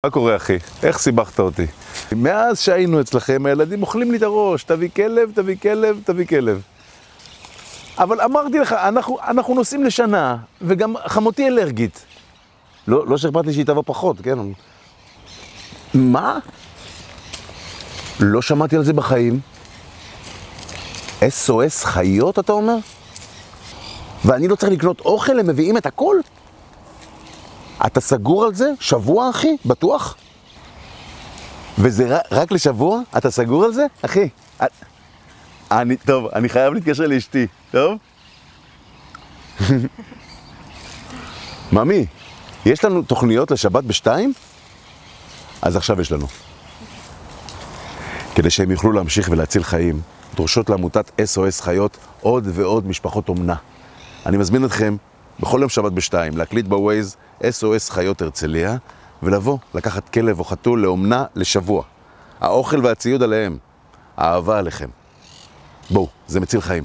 מה קורה אחי? איך סיבכת אותי? מאז שהיינו אצלכם הילדים אוכלים לי את הראש, תביא כלב, תביא כלב, תביא כלב. אבל אמרתי לך, אנחנו נוסעים לשנה, וגם חמותי אלרגית. לא שאכפת לי שהיא תבוא פחות, כן? מה? לא שמעתי על זה בחיים. SOS חיות אתה אומר? ואני לא צריך לקנות אוכל, הם מביאים את הכל? אתה סגור על זה? שבוע אחי? בטוח? וזה רק לשבוע? אתה סגור על זה? אחי, טוב, אני חייב להתקשר לאשתי, טוב? ממי, יש לנו תוכניות לשבת בשתיים? אז עכשיו יש לנו. כדי שהם יוכלו להמשיך ולהציל חיים, דורשות לעמותת SOS חיות עוד ועוד משפחות אומנה. אני מזמין אתכם בכל יום שבת בשתיים להקליט בווייז SOS חיות הרצליה ולבוא לקחת כלב או חתול לאומנה לשבוע. האוכל והציוד עליהם, האהבה עליכם. בואו, זה מציל חיים.